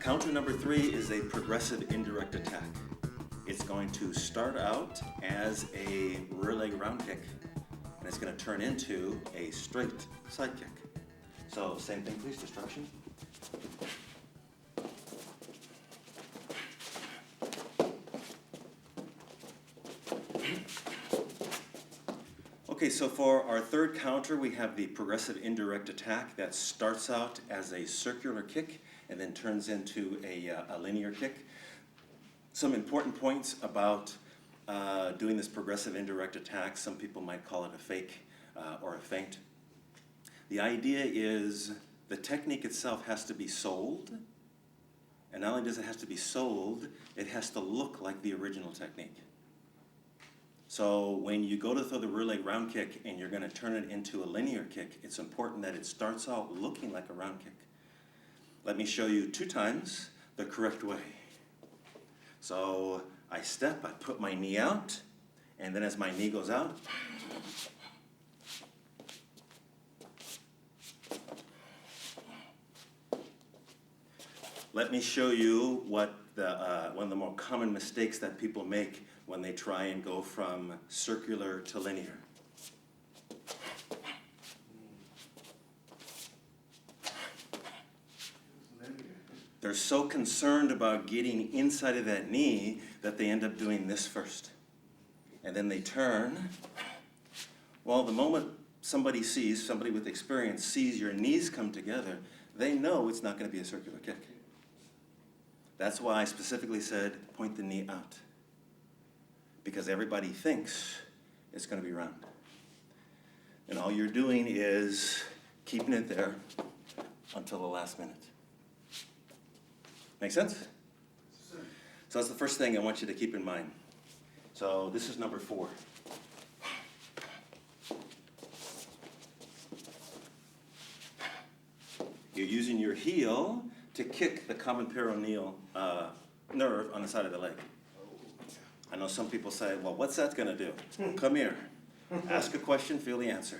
Counter number 3 is a progressive indirect attack. It's going to start out as a rear leg round kick, and it's going to turn into a straight side kick. So same thing, please, destruction. Okay, so for our third counter, we have the progressive indirect attack that starts out as a circular kick and then turns into a linear kick. Some important points about doing this progressive indirect attack. Some people might call it a fake or a feint. The idea is the technique itself has to be sold, and not only does it have to be sold, it has to look like the original technique. So when you go to throw the rear leg round kick and you're going to turn it into a linear kick, it's important that it starts out looking like a round kick. Let me show you 2 times the correct way. So I step, I put my knee out, and then as my knee goes out, let me show you what one of the more common mistakes that people make when they try and go from circular to linear. They're so concerned about getting inside of that knee that they end up doing this first. And then they turn. Well, the moment somebody with experience sees your knees come together, they know it's not going to be a circular kick. That's why I specifically said point the knee out, because everybody thinks it's going to be round. And all you're doing is keeping it there until the last minute. Make sense? So that's the first thing I want you to keep in mind. So this is number 4. You're using your heel to kick the common peroneal nerve on the side of the leg. I know some people say, well, what's that going to do? Come here. Ask a question, feel the answer.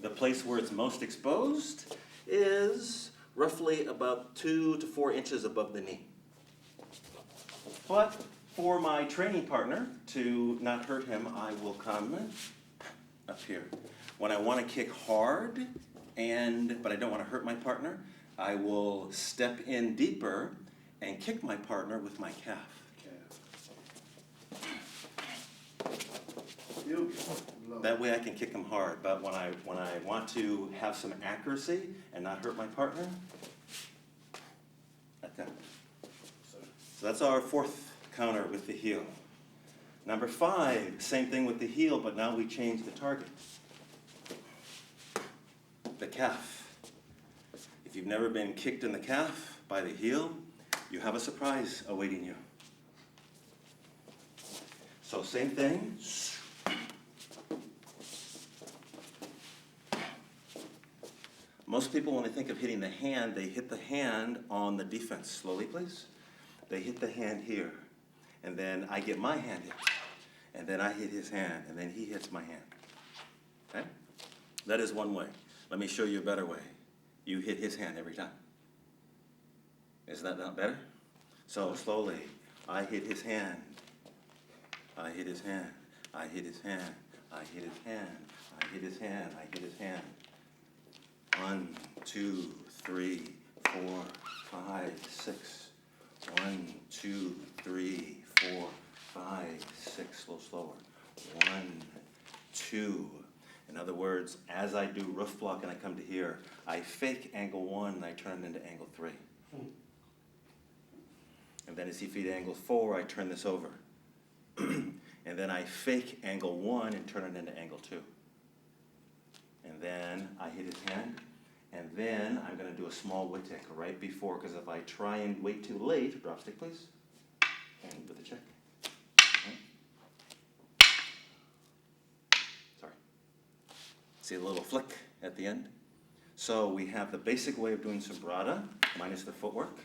The place where it's most exposed is roughly about 2 to 4 inches above the knee. But for my training partner, to not hurt him, I will come up here. When I want to kick hard, but I don't want to hurt my partner, I will step in deeper and kick my partner with my calf. That way I can kick them hard, but when I want to have some accuracy and not hurt my partner, like that. So that's our 4th counter with the heel. Number 5, same thing with the heel, but now we change the target. The calf. If you've never been kicked in the calf by the heel, you have a surprise awaiting you. So same thing. Most people, when they think of hitting the hand, they hit the hand on the defense. Slowly, please. They hit the hand here. And then I get my hand hit. And then I hit his hand. And then he hits my hand. Okay? That is one way. Let me show you a better way. You hit his hand every time. Isn't that not better? So slowly, I hit his hand. I hit his hand. I hit his hand. I hit his hand. I hit his hand. I hit his hand. 1, 2, 3, 4, 5, 6. 1, 2, 3, 4, 5, 6. Slower. 1, 2. In other words, as I do roof block and I come to here, I fake angle 1 and I turn it into angle 3. And then as he feed angle 4, I turn this over. And then I fake angle 1 and turn it into angle 2. And then I hit his hand, and then I'm going to do a small wood tick right before, because if I try and wait too late, drop stick please, and with a check. Okay. Sorry. See a little flick at the end? So we have the basic way of doing sobrata, minus the footwork.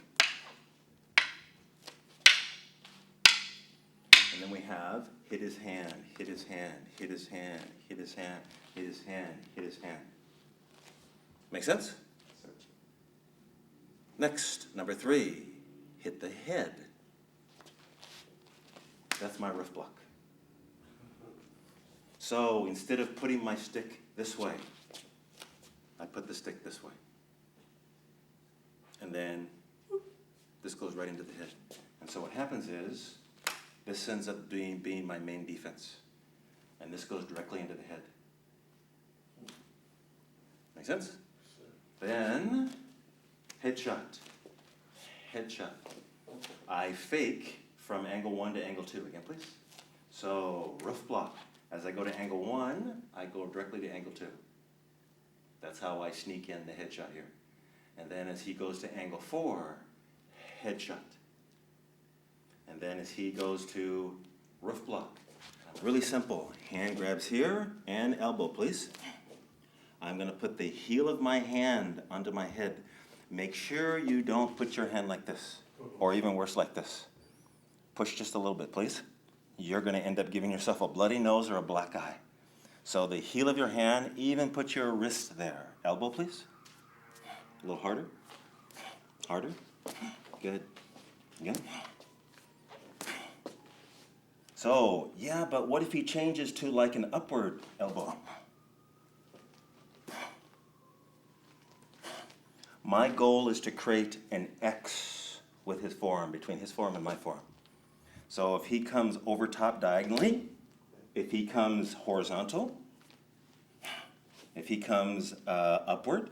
And then we have hit his hand, hit his hand, hit his hand, hit his hand, hit his hand, hit his hand. Make sense? Next, number 3, hit the head. That's my wrist block. So instead of putting my stick this way, I put the stick this way. And then this goes right into the head. And so what happens is, this ends up being my main defense. And this goes directly into the head. Make sense? Then, headshot. Headshot. I fake from angle 1 to angle 2. Again, please. So, roof block. As I go to angle 1, I go directly to angle 2. That's how I sneak in the headshot here. And then as he goes to angle 4, headshot. And then as he goes to roof block. Really simple. Hand grabs here and elbow, please. I'm going to put the heel of my hand onto my head. Make sure you don't put your hand like this, or even worse, like this. Push just a little bit, please. You're going to end up giving yourself a bloody nose or a black eye. So the heel of your hand, even put your wrist there. Elbow, please. A little harder. Harder. Good. Again. So, yeah, but what if he changes to like an upward elbow? My goal is to create an X with his forearm, between his forearm and my forearm. So if he comes over top diagonally, if he comes horizontal, if he comes upward.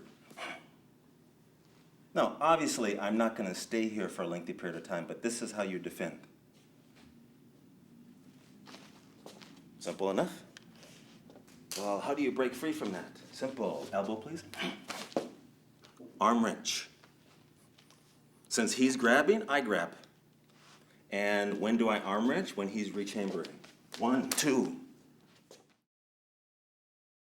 Now, obviously, I'm not going to stay here for a lengthy period of time, but this is how you defend. Simple enough? Well, how do you break free from that? Simple. Elbow, please. Arm wrench. Since he's grabbing, I grab. And when do I arm wrench? When he's rechambering. 1, 2,